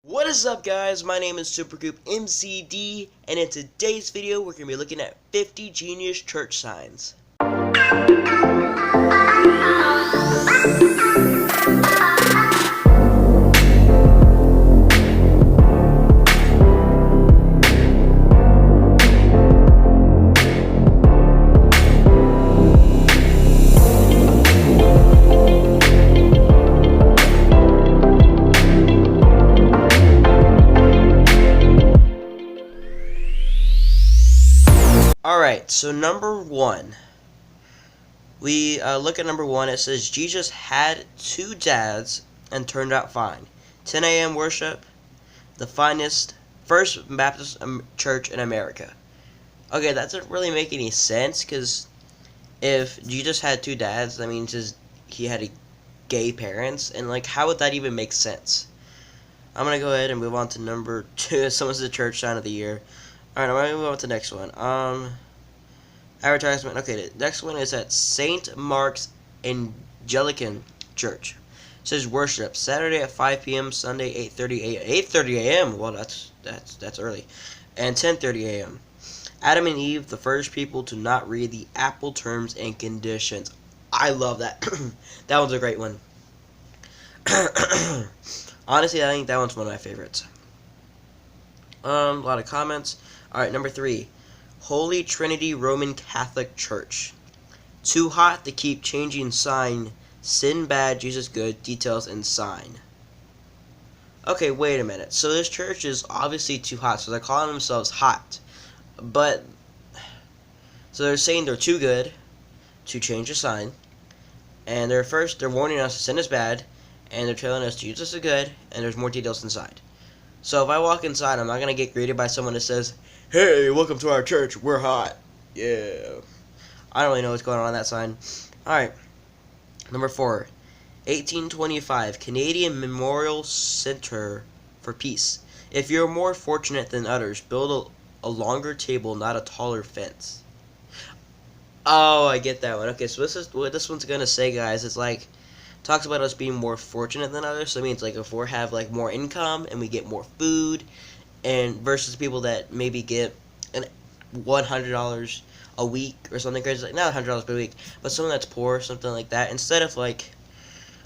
What is up, guys? My name is Supercoop MCD, and in today's video we're going to be looking at 50 genius church signs. Alright, so number one. We look at number one. It says, Jesus had two dads and turned out fine. 10 a.m. worship, the finest First Baptist church in America. Okay, that doesn't really make any sense, because if Jesus had two dads, that means he had gay parents, and how would that even make sense? I'm going to go ahead and move on to number two. Someone's the church sign of the year. Alright, I'm going to move on to the next one. Advertisement. Okay, the next one is at St. Mark's Anglican Church. It says worship Saturday at 5 p.m., Sunday 8:30 a.m. 8:30 a.m. Well, that's early, and 10:30 a.m. Adam and Eve, the first people to not read the Apple terms and conditions. I love that. That one's a great one. Honestly, I think that one's one of my favorites. A lot of comments. All right, number three. Holy Trinity Roman Catholic Church. Too hot to keep changing sign. Sin bad, Jesus good. Details and sign. Okay, wait a minute. So this church is obviously too hot. So they're calling themselves hot. But, so they're saying they're too good to change the sign. And they're warning us sin is bad. And they're telling us Jesus is good. And there's more details inside. So if I walk inside, I'm not going to get greeted by someone that says, "Hey, welcome to our church, we're hot." Yeah. I don't really know what's going on that sign. Alright. Number four. 1825, Canadian Memorial Centre for Peace. If you're more fortunate than others, build a longer table, not a taller fence. Oh, I get that one. Okay, so this is what this one's going to say, guys. It's talks about us being more fortunate than others. So it means if we have more income and we get more food, and versus people that maybe get $100 a week or something crazy, not $100 per week, but someone that's poor, something like that. Instead of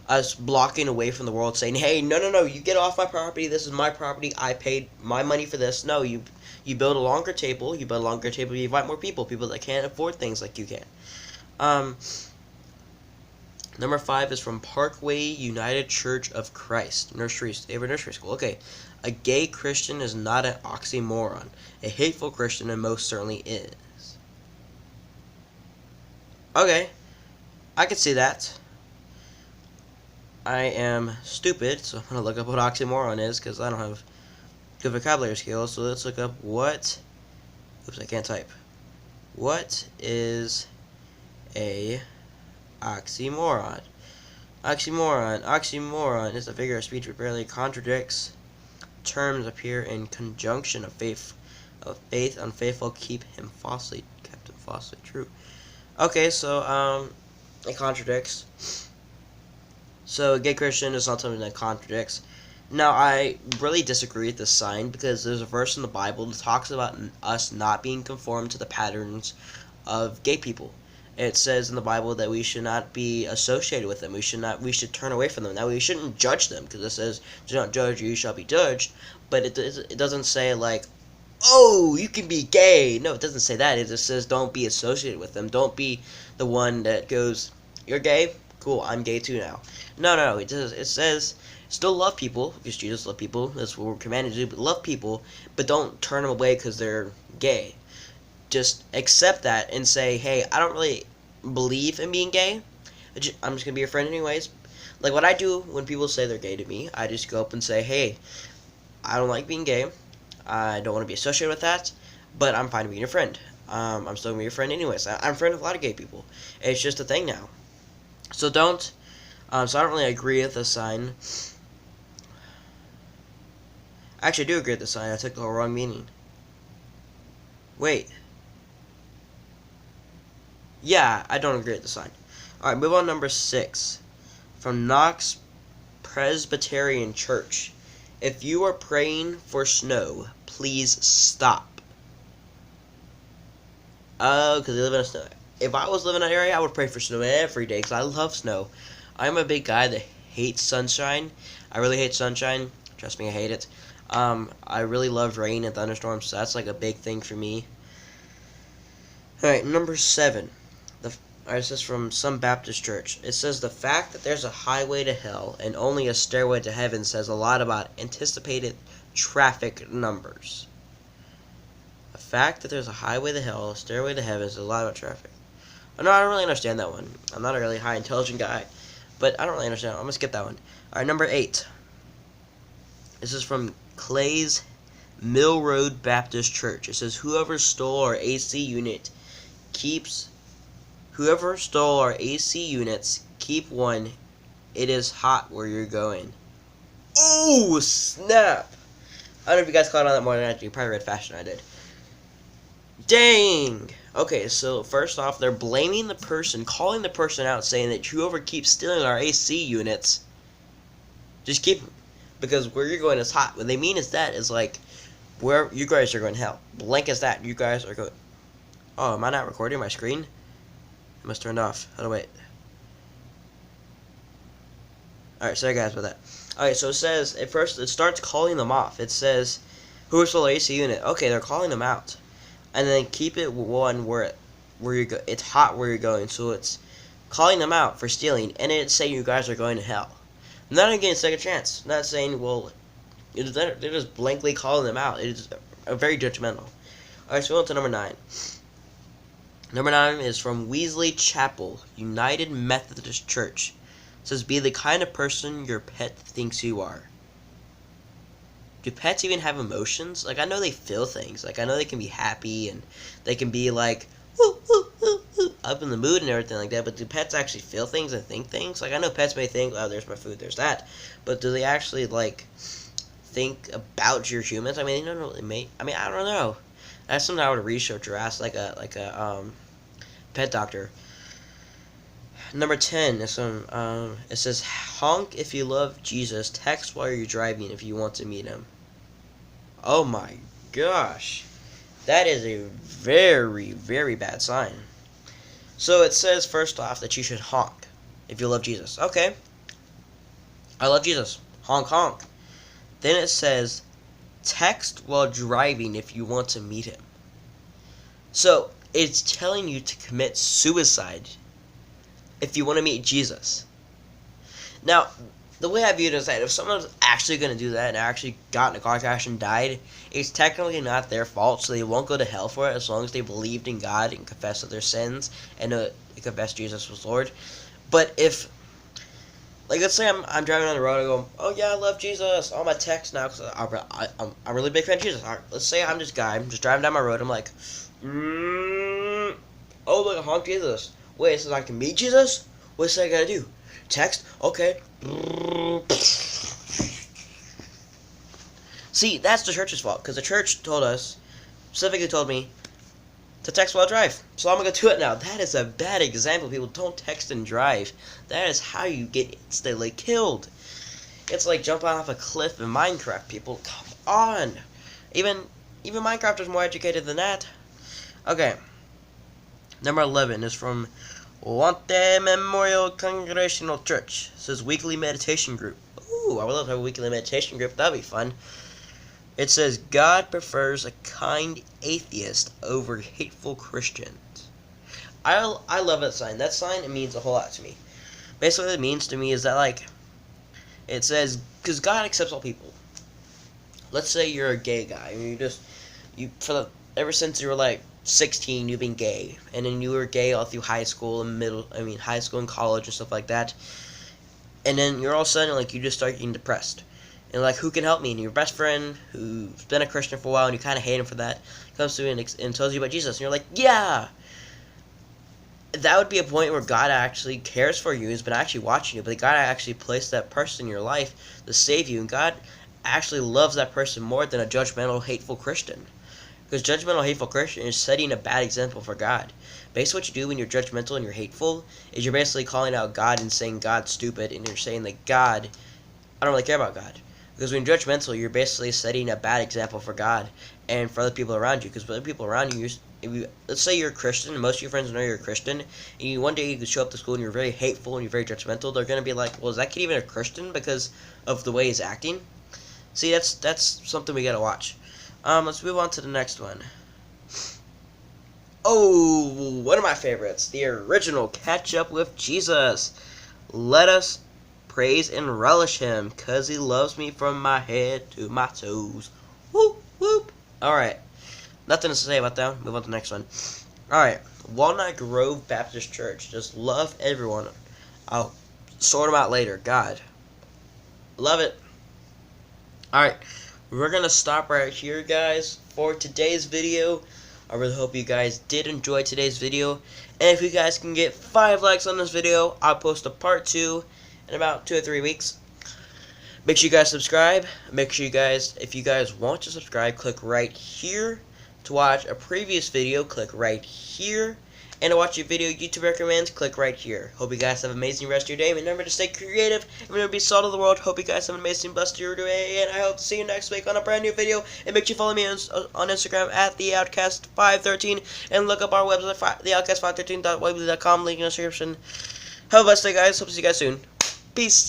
us blocking away from the world, saying, "Hey, no, you get off my property. This is my property. I paid my money for this." No, you build a longer table. You build a longer table. You invite more people that can't afford things like you can. Number five is from Parkway United Church of Christ. Nursery School. Okay. A gay Christian is not an oxymoron. A hateful Christian most certainly is. Okay. I can see that. I am stupid, so I'm going to look up what oxymoron is, because I don't have good vocabulary skills. So let's look up what... Oops, I can't type. What is a oxymoron? Oxymoron is a figure of speech which barely contradicts. Terms appear in conjunction of faith. Unfaithful, kept him falsely true. Okay, so it contradicts. So a gay Christian is not something that contradicts. Now, I really disagree with this sign, because there's a verse in the Bible that talks about us not being conformed to the patterns of gay people. It says in the Bible that we should not be associated with them. We should turn away from them. Now, we shouldn't judge them, because it says, "Do not judge, or you shall be judged." But it doesn't say "Oh, you can be gay." No, it doesn't say that. It just says don't be associated with them. Don't be the one that goes, "You're gay? Cool, I'm gay too now." No. It says still love people, because Jesus loved people. That's what we're commanded to do. But love people, but don't turn them away because they're gay. Just accept that and say, "Hey, I don't really believe in being gay. I'm just going to be your friend anyways." Like what I do when people say they're gay to me, I just go up and say, "Hey, I don't like being gay. I don't want to be associated with that, but I'm fine being your friend. I'm still going to be your friend anyways." I'm a friend of a lot of gay people. It's just a thing now. So don't, so I don't really agree with the sign. Actually, I do agree with the sign. I took the wrong meaning. Wait. Yeah, I don't agree with the sign. Alright, move on number 6. From Knox Presbyterian Church. If you are praying for snow, please stop. Oh, because they live in a snow. If I was living in that area, I would pray for snow every day because I love snow. I'm a big guy that hates sunshine. I really hate sunshine. Trust me, I hate it. I really love rain and thunderstorms, so that's like a big thing for me. Alright, number 7. This is from some Baptist church. It says, the fact that there's a highway to hell and only a stairway to heaven says a lot about anticipated traffic numbers. The fact that there's a highway to hell, a stairway to heaven says a lot about traffic. Oh, no, I don't really understand that one. I'm not a really high intelligent guy, but I don't really understand. I'm going to skip that one. Alright, number 8. This is from Clay's Mill Road Baptist Church. It says, whoever stole our AC units, keep one. It is hot where you're going. Oh, snap! I don't know if you guys caught on that more than I did. You probably read faster than I did. Dang! Okay, so first off, they're blaming the person, calling the person out, saying that whoever keeps stealing our AC units, just keep them. Because where you're going is hot. What they mean is that is like, where you guys are going to hell. Blank as that, you guys are going. Oh, am I not recording my screen? It must turn off. How do I wait? Alright, sorry guys about that. Alright, so it says, at first, it starts calling them off. It says, who stole the AC unit? Okay, they're calling them out. And then keep it one where you go. It's hot where you're going, so it's calling them out for stealing, and it's saying you guys are going to hell. I'm not even getting a second chance. I'm not saying, well, they're just blankly calling them out. It is very judgmental. Alright, so on to number 9. Number 9 is from Weasley Chapel, United Methodist Church. It says, be the kind of person your pet thinks you are. Do pets even have emotions? Like, I know they feel things. Like, I know they can be happy and they can be like, woo, woo, woo, woo, up in the mood and everything like that. But do pets actually feel things and think things? Like, I know pets may think, oh, there's my food, there's that. But do they actually, like, think about your humans? I mean, they don't really I mean, I don't know. That's something I would research or ask, like a pet doctor. Number 10 is some, it says, honk if you love Jesus, text while you're driving if you want to meet him. Oh my gosh. That is a very, very bad sign. So it says, first off, that you should honk if you love Jesus. Okay. I love Jesus. Honk, honk. Then it says, text while driving if you want to meet him. So, it's telling you to commit suicide if you want to meet Jesus. Now, the way I view it is that if someone's actually going to do that and actually got in a car crash and died, it's technically not their fault, so they won't go to hell for it as long as they believed in God and confessed their sins and confessed Jesus was Lord. But if, like, let's say I'm driving on the road and I go, oh yeah, I love Jesus, all my texts now, because I'm a really big fan of Jesus. Let's say I'm this guy, I'm just driving down my road, I'm like, oh look, I honk Jesus. Wait, so I can meet Jesus? What's I gotta do? Text? Okay. See, that's the church's fault, because the church told us, specifically told me, to text while I drive. So I'm going to do it now. That is a bad example. People don't text and drive. That is how you get instantly killed. It's like jumping off a cliff in Minecraft, people. Come on. Even Minecraft is more educated than that. Okay. Number 11 is from Wante Memorial Congregational Church. It says weekly meditation group. Ooh, I would love to have a weekly meditation group. That'd be fun. It says God prefers a kind atheist over hateful Christians. I love that sign. That sign, it means a whole lot to me. Basically, what it means to me is that, like, it says, because God accepts all people. Let's say you're a gay guy, and ever since you were like 16, you've been gay, and then you were gay all through high school and high school and college and stuff like that, and then you're all of a sudden, like, you just start getting depressed, and like, who can help me? And your best friend, who's been a Christian for a while, and you kind of hate him for that, comes to you and tells you about Jesus, and you're like, yeah! That would be a point where God actually cares for you, has been actually watching you, but God actually placed that person in your life to save you, and God actually loves that person more than a judgmental, hateful Christian. Because judgmental, hateful Christian is setting a bad example for God. Basically what you do when you're judgmental and you're hateful is you're basically calling out God and saying God's stupid, and you're saying that God, I don't really care about God. Because when you're judgmental, you're basically setting a bad example for God and for other people around you. Because for other people around you, let's say you're a Christian, and most of your friends know you're a Christian, and one day you show up to school and you're very hateful and you're very judgmental, they're going to be like, well, is that kid even a Christian because of the way he's acting? See, that's something we got to watch. Let's move on to the next one. Oh, one of my favorites, the original Catch Up with Jesus. Let us praise and relish him, 'cause he loves me from my head to my toes. Whoop, whoop. Alright, nothing to say about that. Move on to the next one. Alright, Walnut Grove Baptist Church. Just love everyone. I'll sort them out later. God. Love it. Alright, we're going to stop right here, guys, for today's video. I really hope you guys did enjoy today's video. And if you guys can get 5 likes on this video, I'll post a part 2 in about 2 or 3 weeks. Make sure you guys subscribe. Make sure you guys, if you guys want to subscribe, click right here. To watch a previous video, click right here. And to watch a video YouTube recommends, click right here. Hope you guys have an amazing rest of your day. Remember to stay creative. Remember to be salt of the world. Hope you guys have an amazing blessed your day. And I hope to see you next week on a brand new video. And make sure you follow me on Instagram at TheOutcast513. And look up our website, theoutcast513.weebly.com. Link in the description. Have a blessed day, guys. Hope to see you guys soon. Peace.